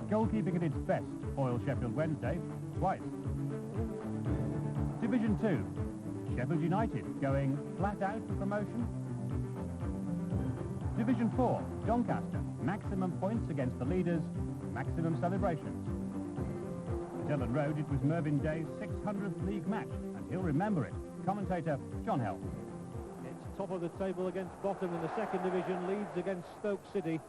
Goalkeeping at its best, foiled Sheffield Wednesday twice. Division 2, Sheffield United going flat out for promotion. Division 4, Doncaster, maximum points against the leaders, maximum celebrations. At Ellen Road, it was Mervyn Day's 600th league match, and he'll remember it. Commentator John Hell. It's top of the table against bottom in the second division, Leeds against Stoke City.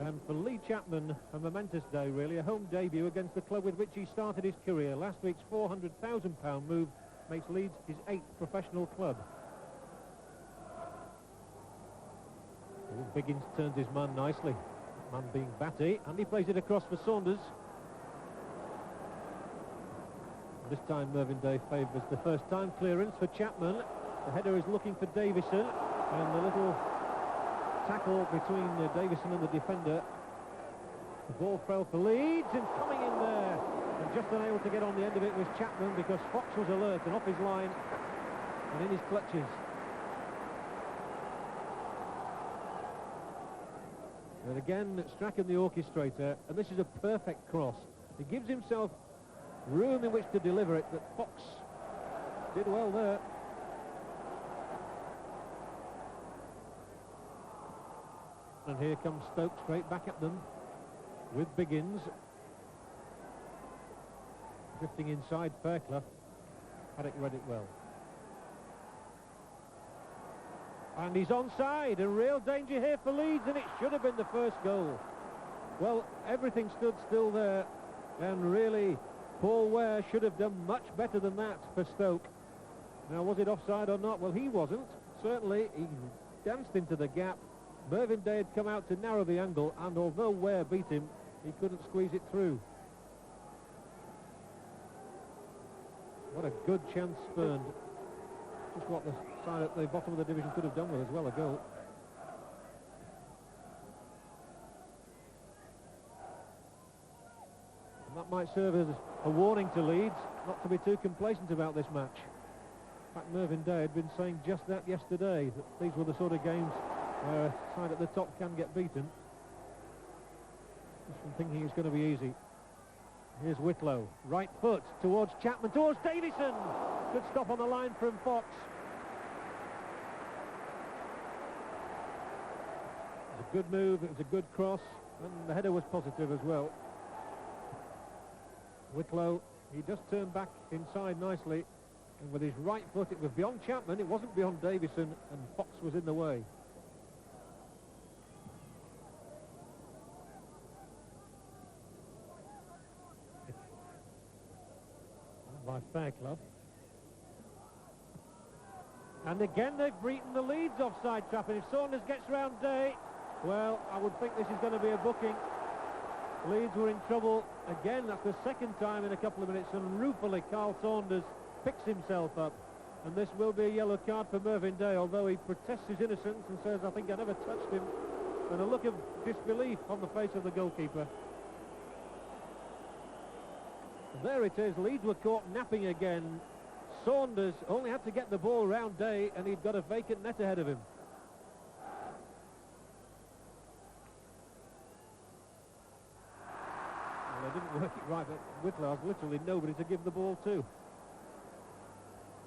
And for Lee Chapman, a momentous day really, a home debut against the club with which he started his career. Last week's £400,000 move makes Leeds his 8th professional club. Biggins turns his man nicely, man being Batty, and he plays it across for Saunders. This time Mervyn Day favours the first time clearance for Chapman. The header is looking for Davison, and the little tackle between Davison and the defender. The ball fell for Leeds, and coming in there and just unable to get on the end of it was Chapman, because Fox was alert and off his line and in his clutches. And again, Strachan the orchestrator, and this is a perfect cross. He gives himself room in which to deliver it, but Fox did well there. And here comes Stoke straight back at them with Biggins. Drifting inside Fairclough. Haddock read it well. And he's onside, a real danger here for Leeds, and it should have been the first goal. Well, everything stood still there, and really Paul Ware should have done much better than that for Stoke. Now, was it offside or not? Well, he wasn't. Certainly, he danced into the gap. Mervyn Day had come out to narrow the angle, and although Ware beat him, he couldn't squeeze it through. What a good chance spurned. Just what the side at the bottom of the division could have done with as well, a goal. And that might serve as a warning to Leeds not to be too complacent about this match. In fact, Mervyn Day had been saying just that yesterday, that these were the sort of games where a side at the top can get beaten. Just from thinking it's going to be easy. Here's Whitlow, right foot towards Chapman, towards Davison. Good stop on the line from Fox. It was a good move, it was a good cross, and the header was positive as well. Whitlow, he just turned back inside nicely, and with his right foot, it was beyond Chapman, it wasn't beyond Davison, and Fox was in the way. By Fairclough. And again they've beaten the Leeds offside trap, and if Saunders gets round Day, well, I would think this is going to be a booking. Leeds were in trouble again. That's the second time in a couple of minutes, and ruefully Carl Saunders picks himself up, and this will be a yellow card for Mervyn Day, although he protests his innocence and says, I think I never touched him, and a look of disbelief on the face of the goalkeeper. There it is, Leeds were caught napping again. Saunders only had to get the ball round Day, and he'd got a vacant net ahead of him. Well, they didn't work it right, but Whitlow has literally nobody to give the ball to.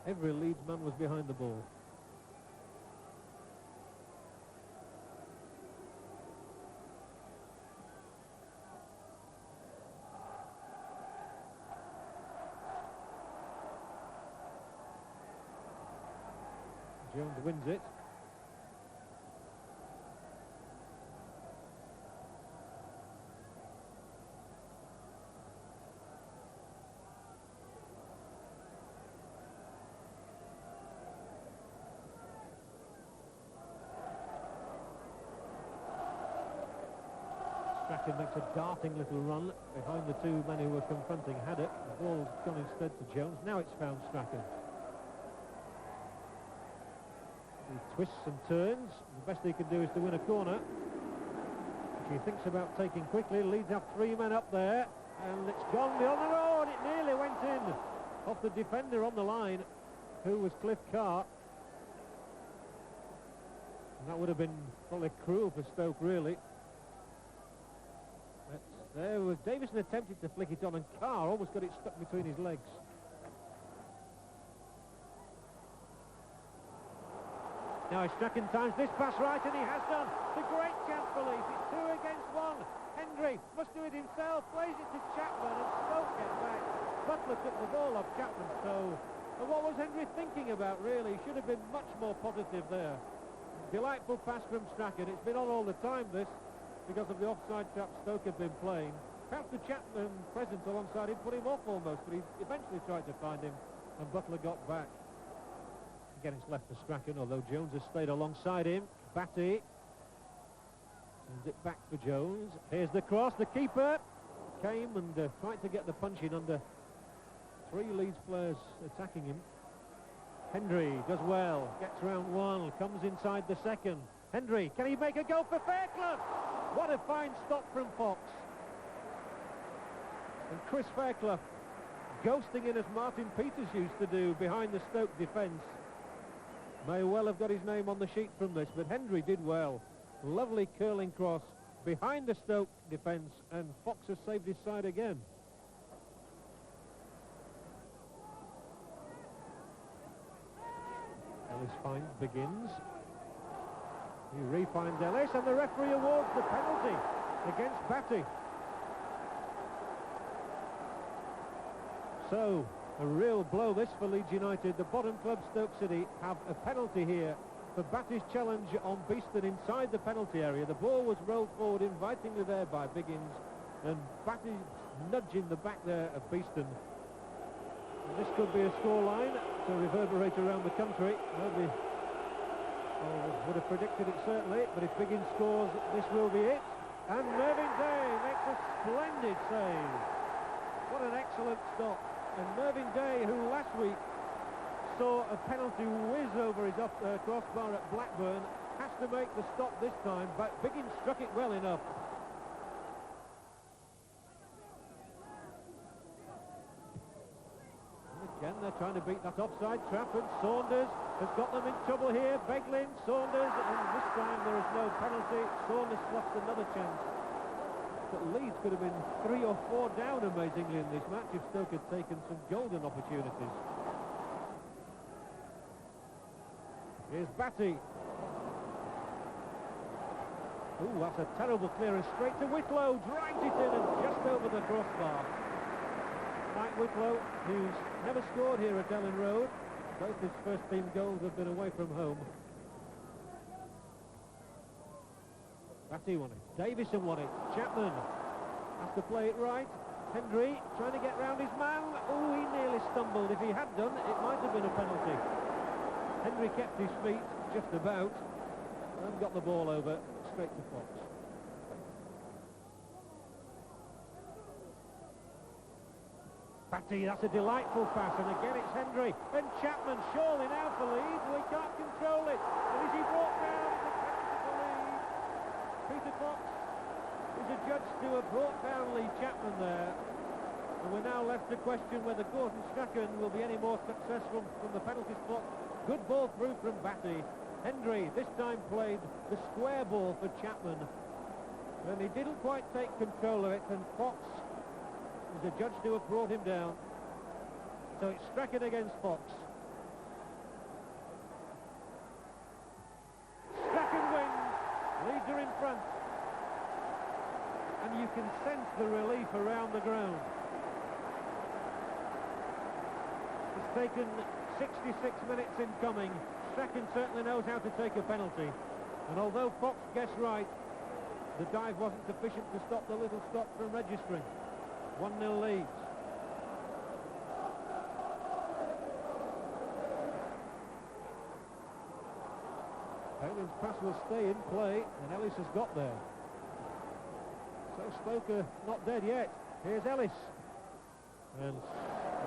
Every Leeds man was behind the ball. Jones wins it. Strachan makes a darting little run behind the two men who were confronting Haddock. The ball's gone instead to Jones. Now it's found Strachan. He twists and turns. The best he can do is to win a corner, which he thinks about taking quickly. Leeds have three men up there, and it's gone the other road. It nearly went in off the defender on the line, who was Cliff Carr. And that would have been probably cruel for Stoke, really. Let's There was Davison attempted to flick it on, and Carr almost got it stuck between his legs. Now he's struck in times this pass right, and he has done. It's a great chance for Leeds. It's 2 against 1. Hendry must do it himself, plays it to Chapman, and Stoke get back. Butler took the ball off Chapman's toe. And what was Hendry thinking about, really? He should have been much more positive there. Delightful pass from Strachan. It's been on all the time, this, because of the offside trap Stoke had been playing. Perhaps the Chapman presence alongside him put him off almost, but he eventually tried to find him, and Butler got back. Again, it's left for Strachan, although Jones has stayed alongside him. Batty sends it back for Jones. Here's the cross. The keeper came and tried to get the punch in under 3 Leeds players attacking him. Hendry does well, gets round 1, comes inside the second. Hendry, can he make a goal for Fairclough? What a fine stop from Fox. And Chris Fairclough ghosting in as Martin Peters used to do behind the Stoke defence. May well have got his name on the sheet from this, but Hendry did well. Lovely curling cross behind the Stoke defence, and Fox has saved his side again. Ellis finds begins. He re-finds Ellis, and the referee awards the penalty against Batty. So, a real blow this for Leeds United. The bottom club, Stoke City, have a penalty here for Batty's challenge on Beeston inside the penalty area. The ball was rolled forward invitingly there by Biggins, and Batty nudging the back there of Beeston. And this could be a scoreline to reverberate around the country. Nobody would have predicted it, certainly, but if Biggins scores, this will be it. And Mervyn Day makes a splendid save. What an excellent stop. And Mervyn Day, who last week saw a penalty whiz over his crossbar at Blackburn, has to make the stop this time, but Biggins struck it well enough. And again, they're trying to beat that offside trap, and Saunders has got them in trouble here. Beglin, Saunders, and this time there is no penalty. Saunders lost another chance. But Leeds could have been 3 or 4 down, amazingly, in this match if Stoke had taken some golden opportunities. Here's Batty. Ooh, that's a terrible clearance straight to Whitlow. Dragged it in and just over the crossbar. Mike Whitlow, who's never scored here at Ellen Road. Both his first-team goals have been away from home. Batty won it. Davison won it. Chapman has to play it right. Hendry trying to get round his man. Oh, he nearly stumbled. If he had done, it might have been a penalty. Hendry kept his feet just about and got the ball over straight to Fox. Batty, that's a delightful pass, and again it's Hendry. And Chapman surely now for Leeds. We can't control it. And is he brought down? Peter Fox is adjudged to have brought down Lee Chapman there. And we're now left to question whether Gordon Strachan will be any more successful from the penalty spot. Good ball through from Batty. Hendry this time played the square ball for Chapman. And he didn't quite take control of it, and Fox is adjudged to have brought him down. So it's Strachan against Fox. Strachan wins. Leeds are in front, and you can sense the relief around the ground. It's taken 66 minutes in coming. Strachan certainly knows how to take a penalty, and although Fox guessed right, the dive wasn't sufficient to stop the little stop from registering. 1-0 Leeds. Palin's pass will stay in play, and Ellis has got there. So Stoke are not dead yet. Here's Ellis. And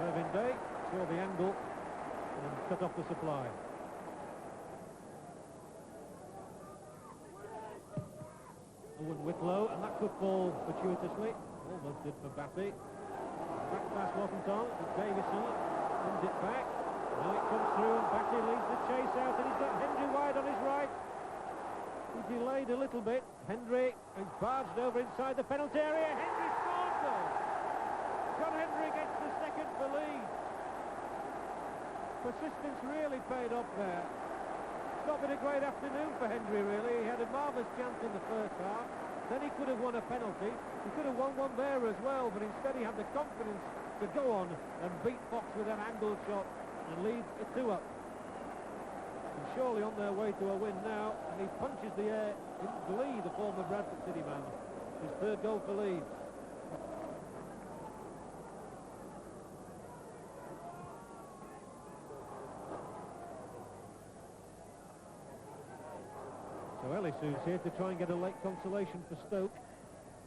Mervyn Day saw the angle and cut off the supply. Owen Whitlow, and that could fall fortuitously. Almost did for Batty. Back pass wasn't on, but Davison sends it back. Now it comes through, and Batty leads the chase out, and he's got Hendry wide on his right. He delayed a little bit. Hendry is barged over inside the penalty area. Hendry Persistence really paid off there. It's not been a great afternoon for Hendry, really. He had a marvellous chance in the first half. Then he could have won a penalty. He could have won one there as well, but instead he had the confidence to go on and beat Fox with an angled shot and lead a 2-up. And surely on their way to a win now, and he punches the air in glee, the former Bradford City man. His third goal for Leeds. So Elisu's here to try and get a late consolation for Stoke.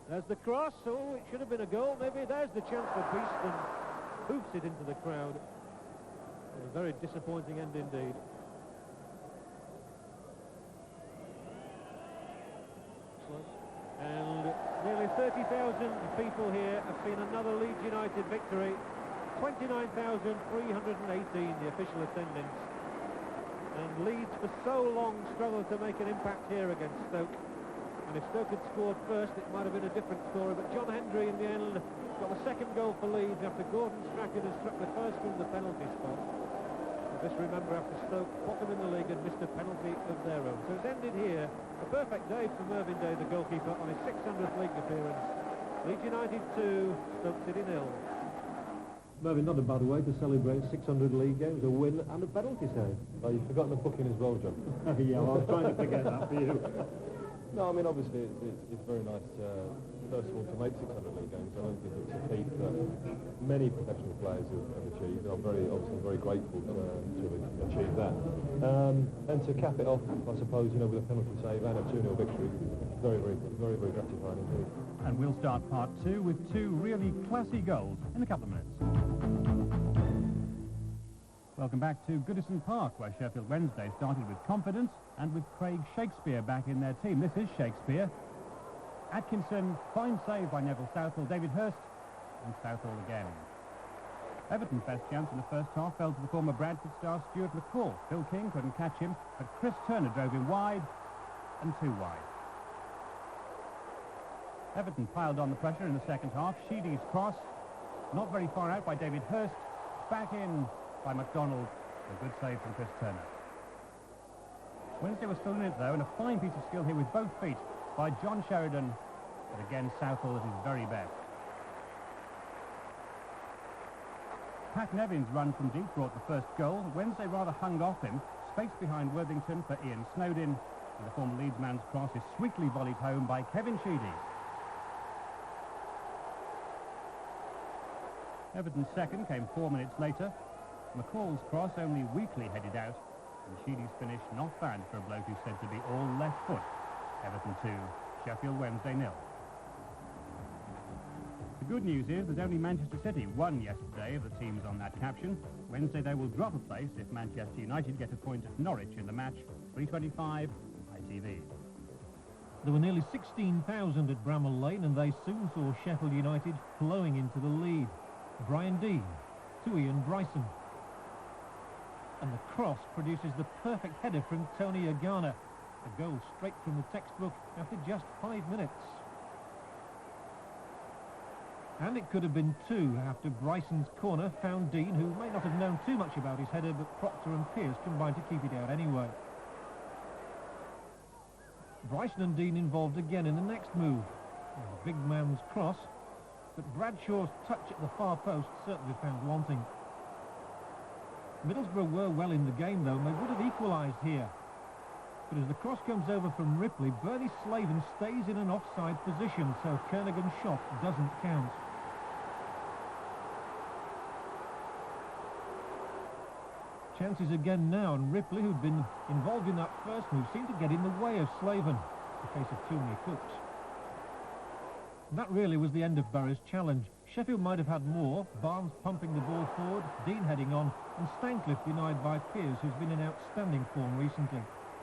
There's the cross. Oh, it should have been a goal. Maybe there's the chance for Beeston. Hoofs it into the crowd. A very disappointing end indeed. And nearly 30,000 people here have seen another Leeds United victory. 29,318 the official attendance. And Leeds for so long struggled to make an impact here against Stoke. And if Stoke had scored first, it might have been a different story. But John Hendry in the end got the second goal for Leeds after Gordon Strachan had struck the first from the penalty spot. Just remember, after Stoke bottom in the league and missed a penalty of their own. So it's ended here. A perfect day for Mervyn Day, the goalkeeper, on his 600th league appearance. Leeds United 2, Stoke City 0. Mervyn, not a bad way to celebrate 600 league games, a win and a penalty save. Oh, you've forgotten the booking as well, John. Yeah, well, I was trying to forget that for you. No, I mean, obviously, it's very nice, first of all, to make 600 league games. I don't think it's a feat that many professional players have achieved. I'm obviously very grateful to have achieved that. And to cap it off, I suppose, with a penalty save and a 2-0 victory, very, very, very, very gratifying indeed. And we'll start part 2 with 2 really classy goals in a couple of minutes. Welcome back to Goodison Park, where Sheffield Wednesday started with confidence and with Craig Shakespeare back in their team. This is Shakespeare. Atkinson, fine save by Neville Southall, David Hurst, and Southall again. Everton's best chance in the first half fell to the former Bradford star Stuart McCall. Phil King couldn't catch him, but Chris Turner drove him wide and too wide. Everton piled on the pressure in the second half. Sheedy's cross, not very far out by David Hurst, back in by McDonald. A good save from Chris Turner. Wednesday was still in it though, and a fine piece of skill here with both feet by John Sheridan, but again Southall at his very best. Pat Nevin's run from deep brought the first goal. Wednesday rather hung off him. Space behind Worthington for Ian Snowdin, and the former Leeds man's cross is sweetly volleyed home by Kevin Sheedy. Everton's second came 4 minutes later. McCall's cross only weakly headed out, and Sheedy's finish not bad for a bloke who's said to be all left foot. Everton 2, Sheffield Wednesday 0. The good news is that only Manchester City won yesterday of the teams on that caption. Wednesday they will drop a place if Manchester United get a point at Norwich in the match. 3:25 ITV. There were nearly 16,000 at Bramall Lane, and they soon saw Sheffield United flowing into the lead. Brian Dean to Ian Bryson. And the cross produces the perfect header from Tony Agana. A goal straight from the textbook after just 5 minutes. And it could have been 2 after Bryson's corner found Dean, who may not have known too much about his header, but Proctor and Pearce combined to keep it out anyway. Bryson and Dean involved again in the next move. The big man's cross, but Bradshaw's touch at the far post certainly found wanting. Middlesbrough were well in the game though, and they would have equalised here. But as the cross comes over from Ripley, Bernie Slaven stays in an offside position, so Kernaghan's shot doesn't count. Chances again now, and Ripley, who'd been involved in that first move, seemed to get in the way of Slaven. The case of too many cooks. And that really was the end of Barrow's challenge. Sheffield might have had more, Barnes pumping the ball forward, Dean heading on, and Stancliffe denied by Pearce, who's been in outstanding form recently.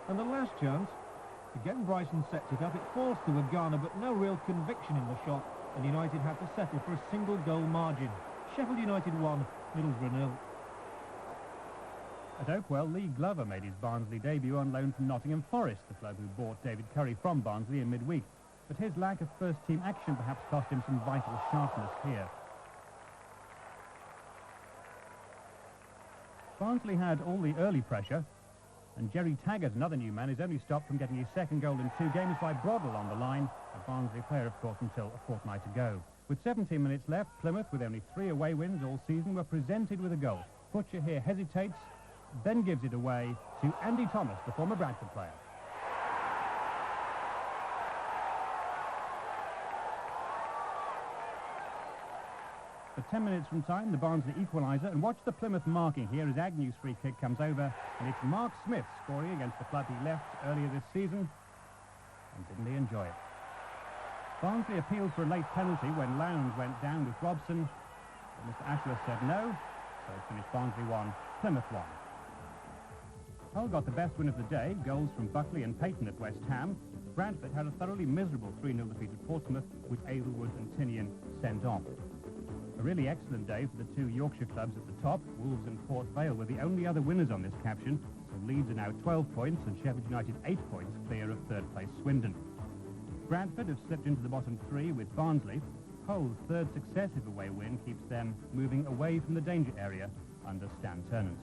And the last chance, again Bryson sets it up, it falls to Agana, but no real conviction in the shot, and United had to settle for a single goal margin. Sheffield United 1, Middlesbrough 0. At Oakwell, Lee Glover made his Barnsley debut on loan from Nottingham Forest, the club who bought David Curry from Barnsley in midweek. But his lack of first-team action perhaps cost him some vital sharpness here. Barnsley had all the early pressure, and Jerry Taggart, another new man, is only stopped from getting his second goal in 2 games by Broddle on the line, a Barnsley player, of course, until a fortnight ago. With 17 minutes left, Plymouth, with only 3 away wins all season, were presented with a goal. Butcher here hesitates, then gives it away to Andy Thomas, the former Bradford player. For 10 minutes from time, the Barnsley equaliser, and watch the Plymouth marking here as Agnew's free kick comes over, and it's Mark Smith scoring against the club he left earlier this season, and didn't he enjoy it? Barnsley appealed for a late penalty when Lowndes went down with Robson, but Mr. Ashworth said no, so it finished Barnsley 1, Plymouth 1. Hull got the best win of the day, goals from Buckley and Payton at West Ham. Bradford had a thoroughly miserable 3-0 defeat at Portsmouth, with Aylwood and Tinian sent off. A really excellent day for the 2 Yorkshire clubs at the top. Wolves and Port Vale were the only other winners on this caption, so Leeds are now 12 points and Sheffield United 8 points clear of third place Swindon. Bradford have slipped into the bottom 3 with Barnsley. Hull's third successive away win keeps them moving away from the danger area under Stan Ternent.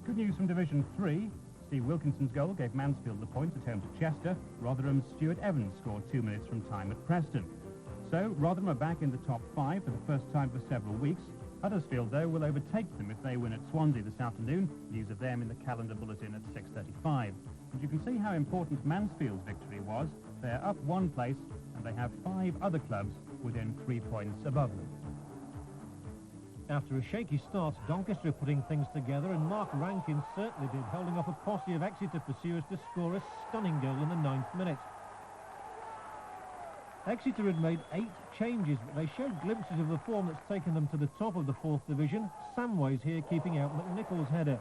Good news from Division 3. Steve Wilkinson's goal gave Mansfield the points at home to Chester. Rotherham's Stuart Evans scored 2 minutes from time at Preston. So, Rotherham are back in the top 5 for the first time for several weeks. Huddersfield, though, will overtake them if they win at Swansea this afternoon. News of them in the calendar bulletin at 6:35. And you can see how important Mansfield's victory was. They're up 1 place, and they have 5 other clubs within 3 points above them. After a shaky start, Doncaster putting things together, and Mark Rankin certainly did, holding off a posse of Exeter pursuers to score a stunning goal in the 9th minute. Exeter had made 8 changes, but they showed glimpses of the form that's taken them to the top of the 4th division. Samways here keeping out McNichol's header.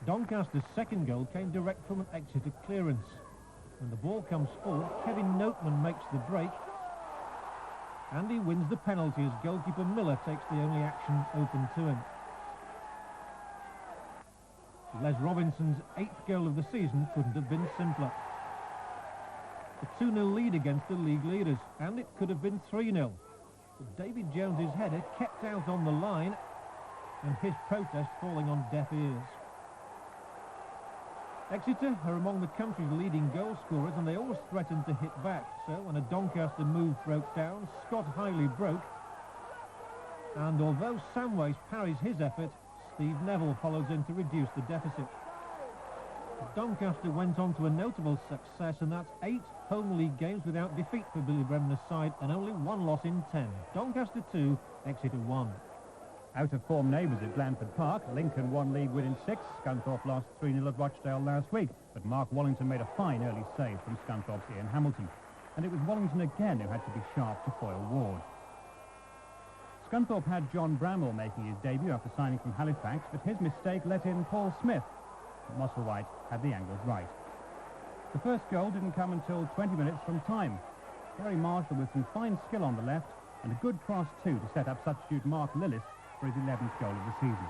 Doncaster's second goal came direct from an Exeter clearance. When the ball comes forward, Kevin Notman makes the break, and he wins the penalty as goalkeeper Miller takes the only action open to him. Les Robinson's 8th goal of the season couldn't have been simpler. A 2-0 lead against the league leaders, and it could have been 3-0. But David Jones's header kept out on the line, and his protest falling on deaf ears. Exeter are among the country's leading goal scorers, and they always threatened to hit back. So when a Doncaster move broke down, Scott Hiley broke. And although Samways parries his effort, Steve Neville follows in to reduce the deficit. Doncaster went on to a notable success, and that's 8 home league games without defeat for Billy Bremner's side, and only 1 loss in 10. Doncaster 2, Exeter 1. Out-of-form neighbours at Blandford Park. Lincoln won league win in 6. Scunthorpe lost 3-0 at Rochdale last week, but Mark Wallington made a fine early save from Scunthorpe's Ian Hamilton. And it was Wallington again who had to be sharp to foil Ward. Scunthorpe had John Bramwell making his debut after signing from Halifax, but his mistake let in Paul Smith. Musselwhite had the angles right. The first goal didn't come until 20 minutes from time. Gary Marshall with some fine skill on the left, and a good cross too to set up substitute Mark Lillis for his 11th goal of the season.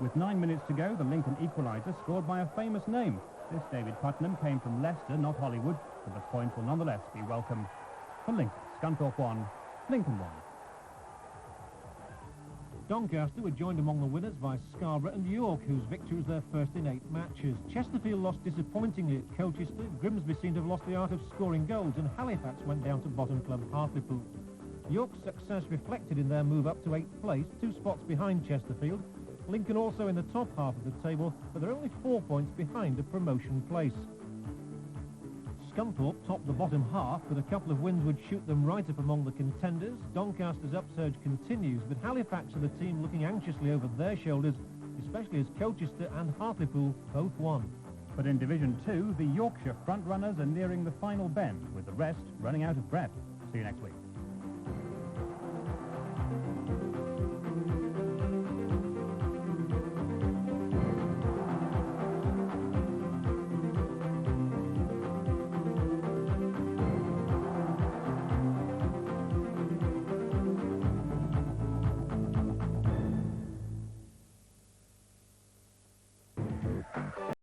With 9 minutes to go, the Lincoln equaliser scored by a famous name. This David Putnam came from Leicester, not Hollywood, but the point will nonetheless be welcome for Lincoln. Scunthorpe 1, Lincoln 1. Doncaster were joined among the winners by Scarborough and York, whose victory was their first in 8 matches. Chesterfield lost disappointingly at Colchester, Grimsby seemed to have lost the art of scoring goals, and Halifax went down to bottom club Hartlepool. York's success reflected in their move up to 8th place, 2 spots behind Chesterfield. Lincoln also in the top half of the table, but they're only 4 points behind a promotion place. Scunthorpe topped the bottom half, but a couple of wins would shoot them right up among the contenders. Doncaster's upsurge continues, but Halifax are the team looking anxiously over their shoulders, especially as Colchester and Hartlepool both won. But in Division 2, the Yorkshire front-runners are nearing the final bend, with the rest running out of breath. See you next week.